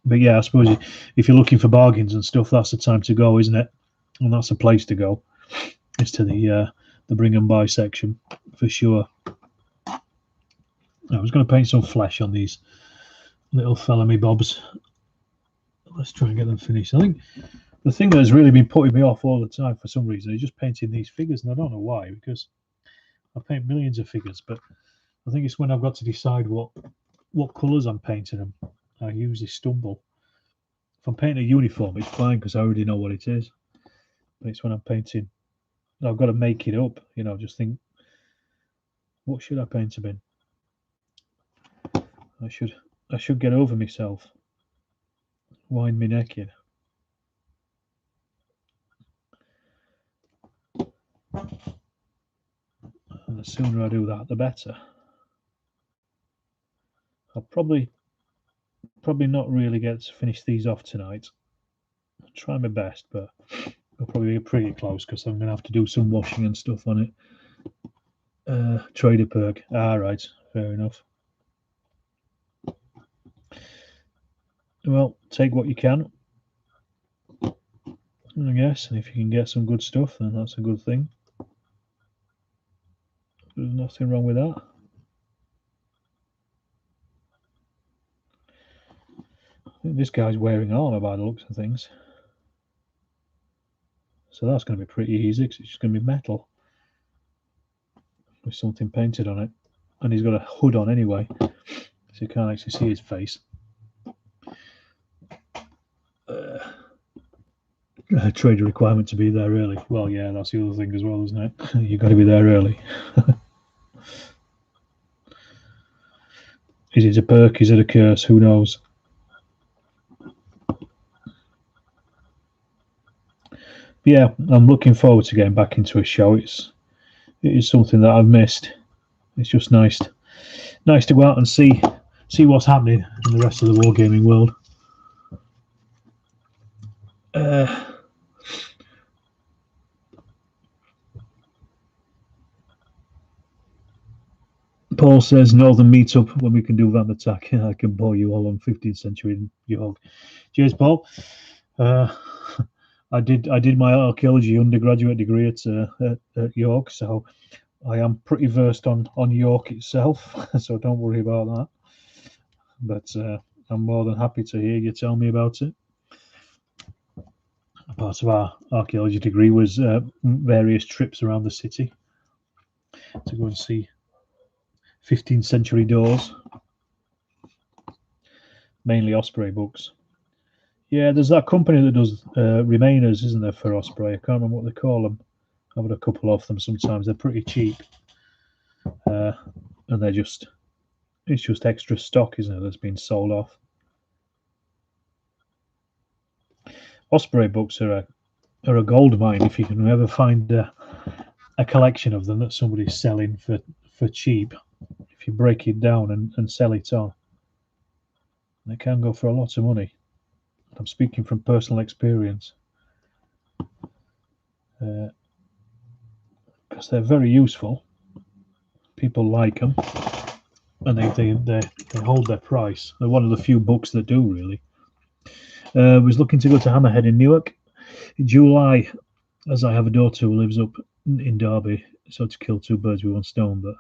Speaker 1: But yeah, I suppose if you're looking for bargains and stuff, that's the time to go, isn't it? And that's the place to go. is to the bring and buy section for sure. I was going to paint some flesh on these little felony bobs. Let's try and get them finished. I think the thing that has really been putting me off all the time for some reason is just painting these figures, and I don't know why, because I paint millions of figures, but I think it's when I've got to decide what colours I'm painting them. I usually stumble. If I'm painting a uniform, it's fine because I already know what it is. But it's when I'm painting, I've got to make it up. You know, just think, what should I paint them in? I should get over myself. Wind me neck in. And the sooner I do that, the better. I'll probably not really get to finish these off tonight. I'll try my best, but I'll probably be pretty close because I'm going to have to do some washing and stuff on it. Trader perk. Right, fair enough. Well, take what you can, I guess, and if you can get some good stuff, then that's a good thing. There's nothing wrong with that. I think this guy's wearing armor by the looks of things. So that's going to be pretty easy because it's just going to be metal with something painted on it. And he's got a hood on anyway, so you can't actually see his face. Trader requirement to be there early. Well, yeah, that's the other thing as well, isn't it? You've got to be there early. Is it a perk? Is it a curse? Who knows? But yeah, I'm looking forward to getting back into a show. It is something that I've missed. It's just nice to go out and see what's happening in the rest of the wargaming world. Paul says Northern meetup when we can do Van Attack. I can bore you all on 15th century York. Cheers, Paul. I did my archaeology undergraduate degree at York, so I am pretty versed on York itself, so don't worry about that. But I'm more than happy to hear you tell me about it. Part of our archaeology degree was various trips around the city to go and see 15th century doors, mainly Osprey books. Yeah, there's that company that does remainers, isn't there, for Osprey? I can't remember what they call them. I've had a couple of them sometimes. They're pretty cheap. And it's just extra stock, isn't it, that's been sold off. Osprey books are a gold mine if you can ever find a collection of them that somebody's selling for cheap. If you break it down and sell it on, they can go for a lot of money. I'm speaking from personal experience, because they're very useful. People like them, and they hold their price. They're one of the few books that do, really. Was looking to go to Hammerhead in Newark in July, as I have a daughter who lives up in Derby, so to kill two birds with one stone. But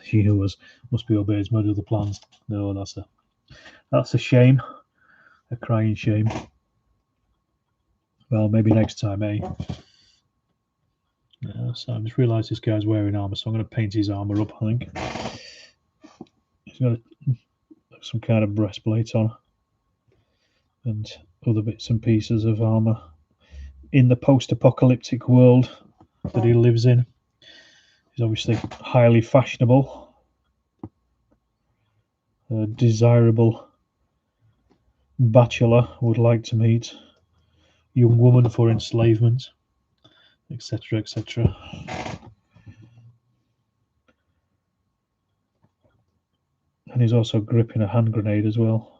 Speaker 1: she who must be obeyed murder the plans. No, that's a shame, a crying shame. Well, maybe next time, eh? So I just realised this guy's wearing armour, so I'm going to paint his armour up, I think. He's got some kind of breastplate on and other bits and pieces of armour in the post-apocalyptic world that he lives in. He's obviously highly fashionable, a desirable bachelor would like to meet, young woman for enslavement, etc., etc. And he's also gripping a hand grenade as well.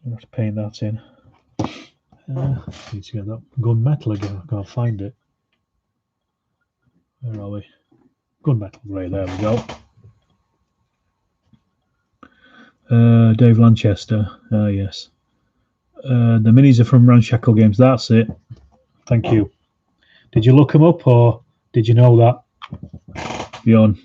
Speaker 1: I'm going to have to paint that in. Need to get that gunmetal again. I can't find it. Where are we? Gunmetal grey, there we go. Dave Lanchester, yes. The minis are from Ramshackle Games, that's it. Thank you. Did you look them up, or did you know that? Bjorn,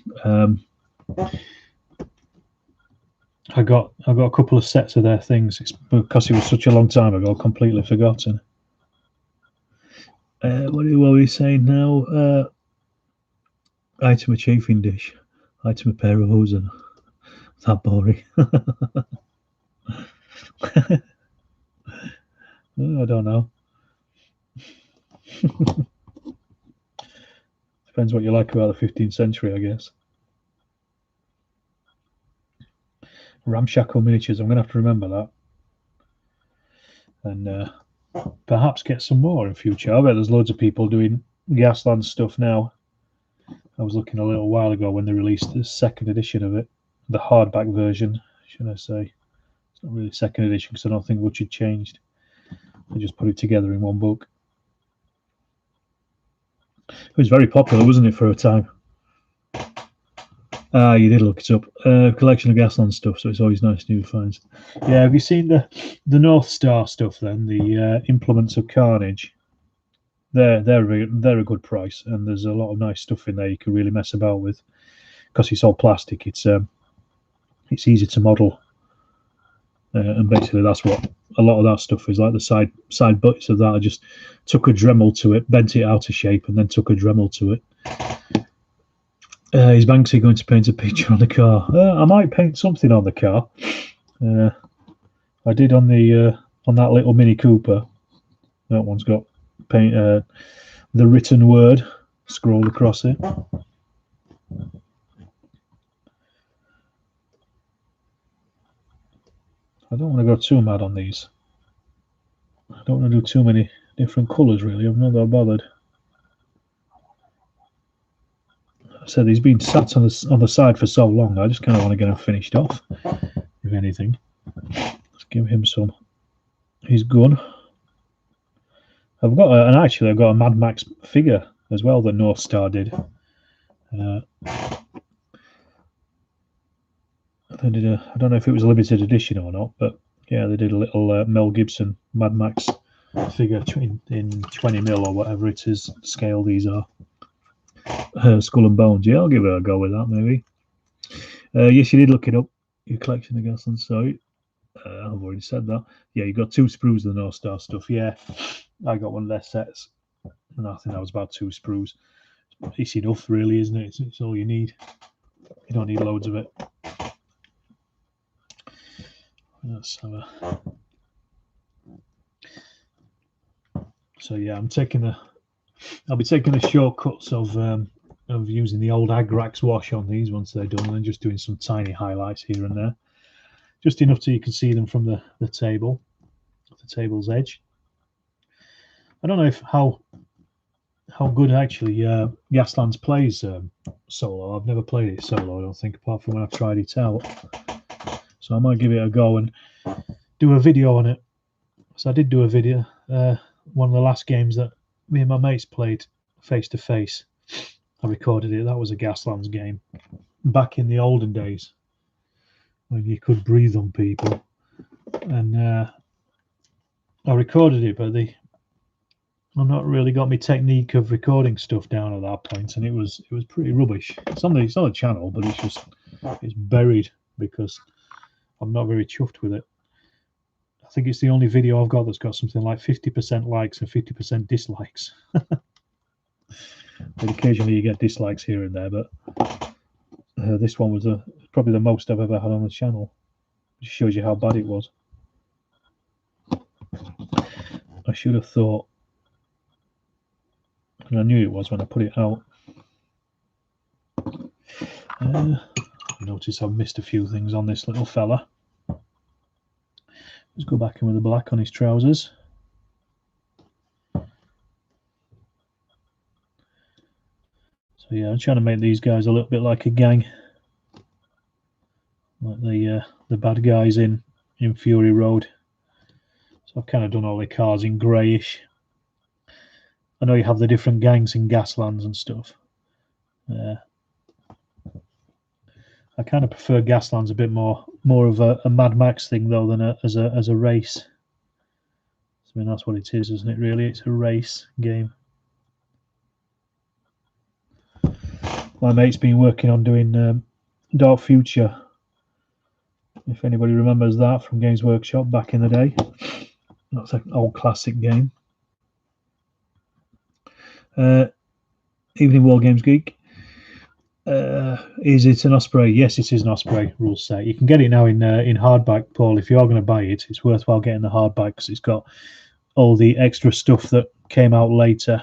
Speaker 1: I got a couple of sets of their things. It's because it was such a long time ago, completely forgotten. What are we saying now? Item a chafing dish. Item a pair of hosen. That boring. I don't know. Depends what you like about the 15th century, I guess. Ramshackle miniatures. I'm going to have to remember that. And perhaps get some more in future. I bet there's loads of people doing Gasland stuff now. I was looking a little while ago when they released the second edition of it, the hardback version, should I say. It's not really second edition because I don't think much had changed. They just put it together in one book. It was very popular, wasn't it, for a time? Ah, you did look it up. Collection of Gasland stuff, so it's always nice new finds. Yeah, have you seen the North Star stuff then? The Implements of Carnage. They're a good price, and there's a lot of nice stuff in there you can really mess about with because it's all plastic. It's easy to model, and basically that's what a lot of that stuff is. Like the side butts of that, I just took a Dremel to it, bent it out of shape, and then took a Dremel to it. Is Banksy going to paint a picture on the car? I might paint something on the car. I did on the on that little Mini Cooper. That one's got paint the written word scrolled across it. I don't want to go too mad on these. I don't want to do too many different colours really. I'm not that bothered. I said he's been sat on the side for so long. I just kind of want to get him finished off. If anything, let's give him some. He's good. I've got I've got a Mad Max figure as well that North Star did. They did I don't know if it was a limited edition or not, but yeah, they did a little Mel Gibson Mad Max figure in 20mm or whatever it is scale these are. Skull and Bones. Yeah, I'll give it a go with that maybe. Yes, you did look it up. Your collection of Gasland. So I've already said that. Yeah, you got 2 sprues of the North Star stuff. Yeah, I got one of their sets, and I think that was about 2 sprues. It's enough, really, isn't it? It's all you need. You don't need loads of it. Let's have a. So yeah, I'll be taking the shortcuts of using the old Agrax wash on these once they're done, and then just doing some tiny highlights here and there, just enough so you can see them from the table's edge. I don't know how good actually Gaslands plays solo. I've never played it solo, I don't think, apart from when I've tried it out. So I might give it a go and do a video on it. So I did do a video. One of the last games that me and my mates played face to face, I recorded it. That was a Gaslands game back in the olden days when you could breathe on people, and I recorded it, but I've not really got my technique of recording stuff down at that point, and it was pretty rubbish. It's on the channel, but it's buried because I'm not very chuffed with it. I think it's the only video I've got that's got something like 50% likes and 50% dislikes. But occasionally you get dislikes here and there, but this one was probably the most I've ever had on the channel. It shows you how bad it was. I should have thought, and I knew it was when I put it out. Notice I've missed a few things on this little fella. Let's go back in with the black on his trousers. So yeah, I'm trying to make these guys a little bit like a gang, like the bad guys in Fury Road. So I've kind of done all the cars in greyish. I know you have the different gangs in Gaslands and stuff. I kind of prefer Gaslands a bit more of a Mad Max thing though than as a race. So I mean, that's what it is, isn't it, really? It's a race game. My mate's been working on doing Dark Future. If anybody remembers that from Games Workshop back in the day. That's an old classic game. Evening War Games Geek. Is it an Osprey? Yes, it is an Osprey rule set. You can get it now in hardback, Paul. If you are going to buy it, it's worthwhile getting the hardback because it's got all the extra stuff that came out later,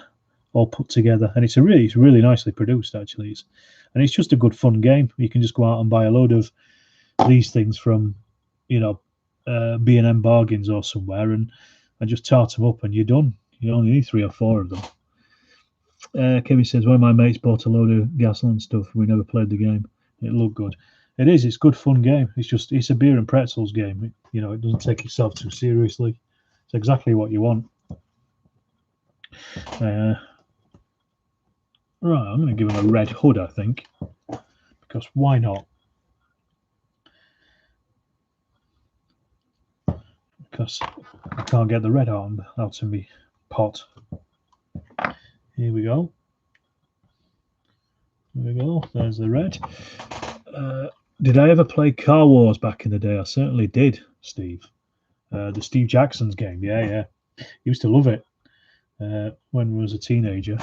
Speaker 1: all put together, and it's really nicely produced actually. And it's just a good fun game. You can just go out and buy a load of these things from, B&M bargains or somewhere, and just tart them up, and you're done. You only need 3 or 4 of them. Kevin says, one of my mates bought a load of gasoline stuff and we never played the game. It looked good. It is. It's a good fun game. It's a beer and pretzels game. It doesn't take itself too seriously. It's exactly what you want. Right, I'm going to give him a red hood, I think, because why not? Because I can't get the red out of me pot. Here we go. There we go. There's the red. Did I ever play Car Wars back in the day? I certainly did, Steve. The Steve Jackson's game. Yeah. Used to love it when I was a teenager.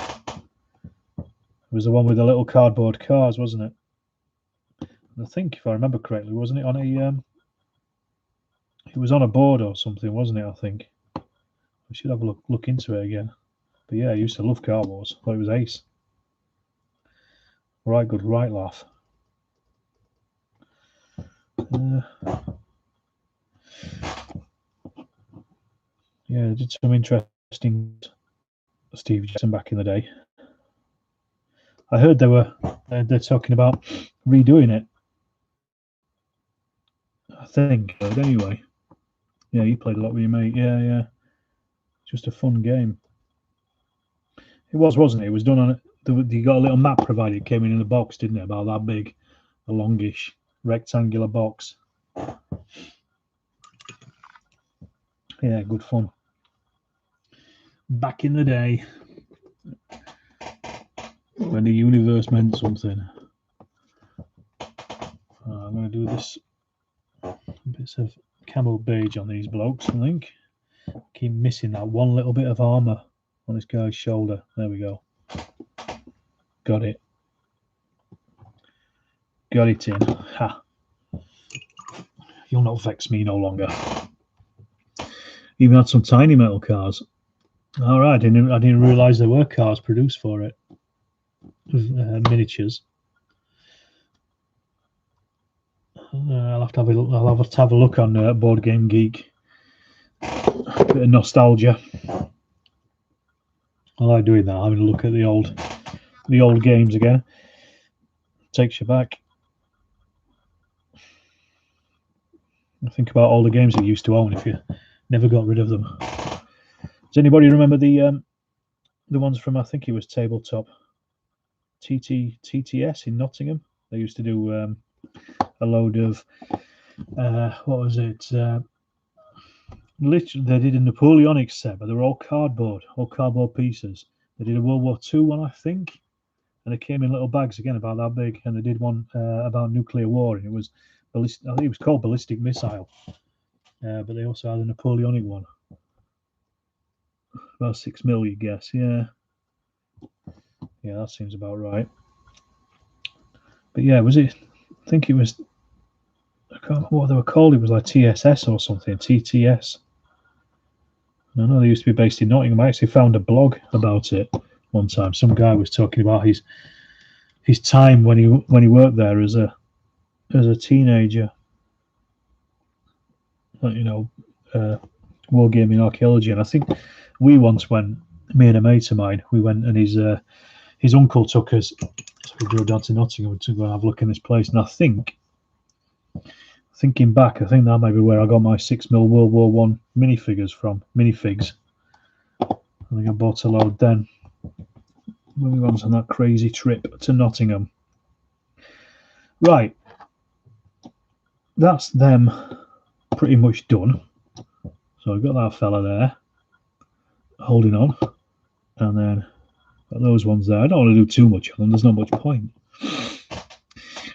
Speaker 1: It was the one with the little cardboard cars, wasn't it? And I think, if I remember correctly, wasn't it on a... it was on a board or something, wasn't it, I think? I should have a look into it again. But yeah, I used to love Car Wars. I thought it was ace. Right good, right laugh. Yeah, I did some interesting Steve Jackson back in the day. I heard they're talking about redoing it. I think, but anyway. Yeah, you played a lot with your mate. Yeah. Just a fun game. It was, wasn't it? It was done on... You got a little map provided. It came in a box, didn't it? About that big. A longish rectangular box. Yeah, good fun. Back in the day, when the universe meant something. I'm going to do this bits of camo beige on these blokes, I think. Keep missing that one little bit of armour on this guy's shoulder. There we go. Got it. Got it in. Ha. You'll not vex me no longer. Even had some tiny metal cars. All right, I didn't realise there were cars produced for it. Miniatures. I'll have to have a look on Board Game Geek. A bit of nostalgia. I like doing that. Having a look at the old games again. Takes you back. I think about all the games that you used to own if you never got rid of them. Does anybody remember the ones from, I think it was Tabletop TTS in Nottingham? They used to do a load of what was it? Literally, they did a Napoleonic set, but they were all cardboard pieces. They did a World War II one, I think, and they came in little bags again about that big. And they did one about nuclear war, and it was I think it was called Ballistic Missile. But they also had a Napoleonic one, about 6 mil, you guess. Yeah, that seems about right. But yeah, was it? I think it was. I can't remember what they were called. It was like TSS or something. TTS. I know they used to be based in Nottingham. I actually found a blog about it one time. Some guy was talking about his time when he worked there as a teenager. Wargaming archaeology, and I think we once went. Me and a mate of mine, we went, and his uncle took us. So we drove down to Nottingham to go and have a look in this place. And I think, thinking back, I think that might be where I got my 6 mil World War One minifigures from. Minifigs. I think I bought a load then when we went on that crazy trip to Nottingham. Right, that's them pretty much done. So I've got that fella there. holding on, and then got those ones there. I don't want to do too much on them. There's not much point.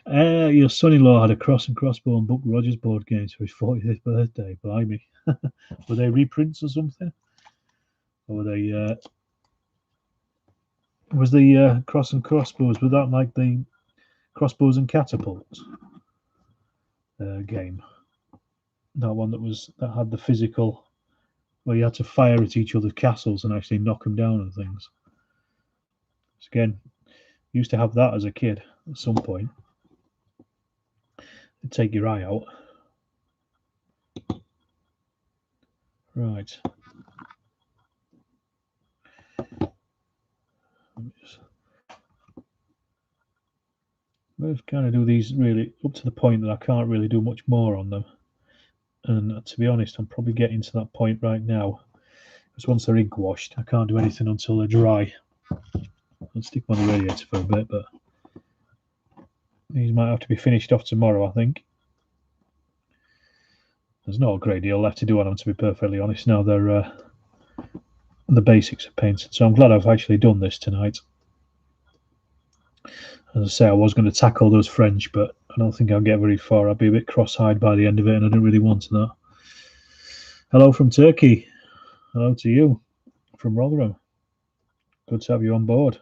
Speaker 1: Your son-in-law had a Cross and Crossbow and Buck Rogers board games for his 40th birthday. Blimey. Were they reprints or something? Or were they... was the Cross and Crossbows, was that like the Crossbows and Catapults game? That one that had the physical, where you had to fire at each other's castles and actually knock them down and things. So again, used to have that as a kid at some point. It'd take your eye out. Right. Let's kind of do these really up to the point that I can't really do much more on them. And to be honest, I'm probably getting to that point right now. Because once they're ink washed, I can't do anything until they're dry. I'll stick them on the radiator for a bit, but these might have to be finished off tomorrow, I think. There's not a great deal left to do on them, to be perfectly honest. Now they're the basics are painted, so I'm glad I've actually done this tonight. As I say, I was going to tackle those French, but I don't think I'll get very far. I'll be a bit cross-eyed by the end of it, and I didn't really want that. Hello from Turkey. Hello to you from Rotherham. Good to have you on board.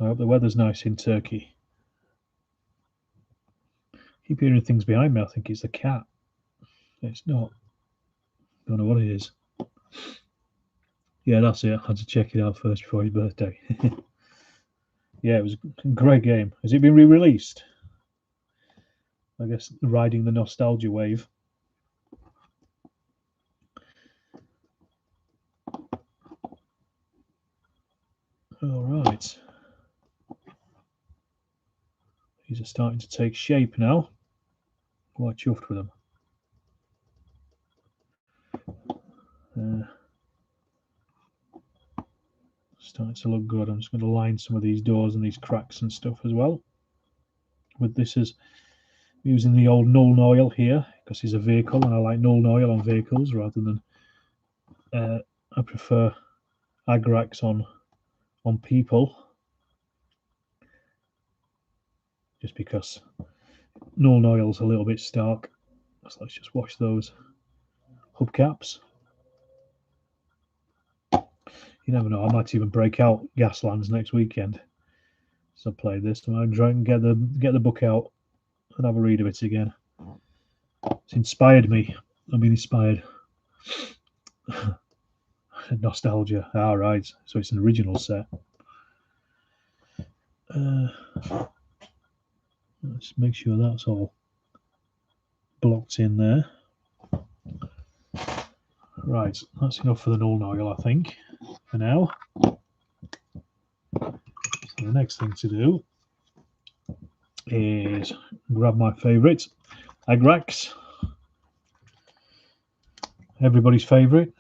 Speaker 1: I hope the weather's nice in Turkey. Keep hearing things behind me. I think it's the cat. It's not. Don't know what it is. Yeah, that's it. I had to check it out first before his birthday. Yeah, it was a great game. Has it been re-released? I guess riding the nostalgia wave. All right. These are starting to take shape now. Quite chuffed with them. Starting to look good. I'm just going to line some of these doors and these cracks and stuff as well. With this as using the old Nuln oil here, because it's a vehicle and I like Nuln oil on vehicles rather than I prefer Agrax on people, just because Nuln oil's a little bit stark. So let's just wash those hubcaps. You never know, I might even break out Gaslands next weekend. So play this. I'm going to try and get the book out and have a read of it again. It's inspired me. I've been inspired. Nostalgia. All right. So it's an original set. Let's make sure that's all blocked in there. Right. That's enough for the Nuln oil, I think, for now. So the next thing to do is grab my favourite, Agrax. Everybody's favourite.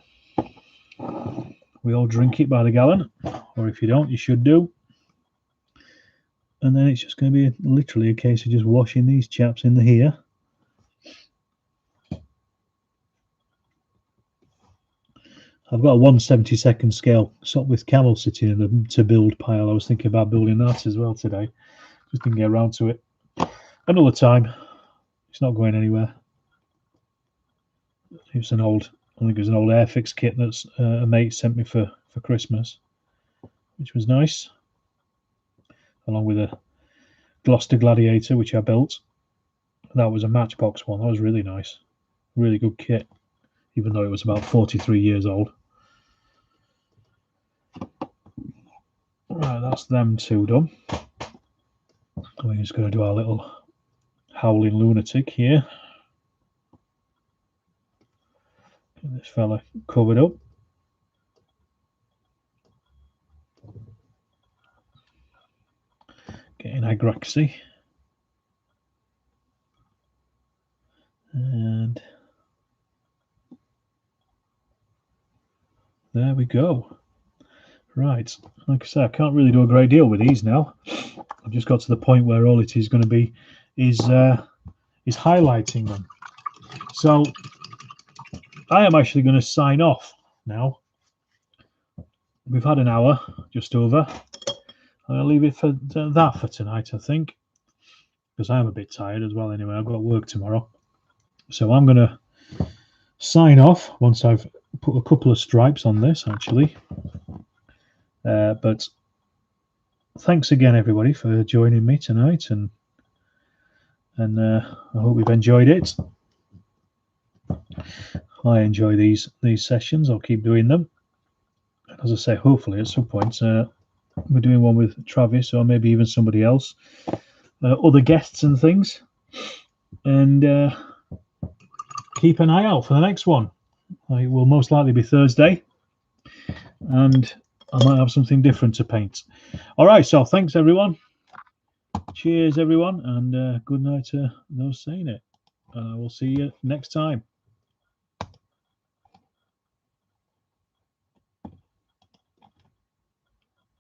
Speaker 1: We all drink it by the gallon, or if you don't, you should do. And then it's just going to be literally a case of just washing these chaps in here. I've got a 1/72 scale with Camo sitting in the to build pile. I was thinking about building that as well today. Just didn't get around to it. Another time. It's not going anywhere. It's an old, I think it was an old Airfix kit that a mate sent me for Christmas, which was nice. Along with a Gloucester Gladiator, which I built. That was a Matchbox one. That was really nice. Really good kit, even though it was about 43 years old. Right, that's them two done. We're just going to do our little Howling Lunatic here. Get this fella covered up. Getting Agraxy. And there we go. Right, like I say, I can't really do a great deal with these now. I've just got to the point where all it is going to be is highlighting them. So I am actually going to sign off now. We've had an hour, just over. I'll leave it for that for tonight, I think, because I'm a bit tired as well. Anyway, I've got work tomorrow, so I'm going to sign off once I've put a couple of stripes on this, actually. But thanks again, everybody, for joining me tonight, and I hope you've enjoyed it. I enjoy these sessions. I'll keep doing them. As I say, hopefully at some point we're doing one with Travis or maybe even somebody else, other guests and things. And keep an eye out for the next one. It will most likely be Thursday, and I might have something different to paint. All right, so thanks everyone. Cheers everyone, and good night to those saying it. We'll see you next time.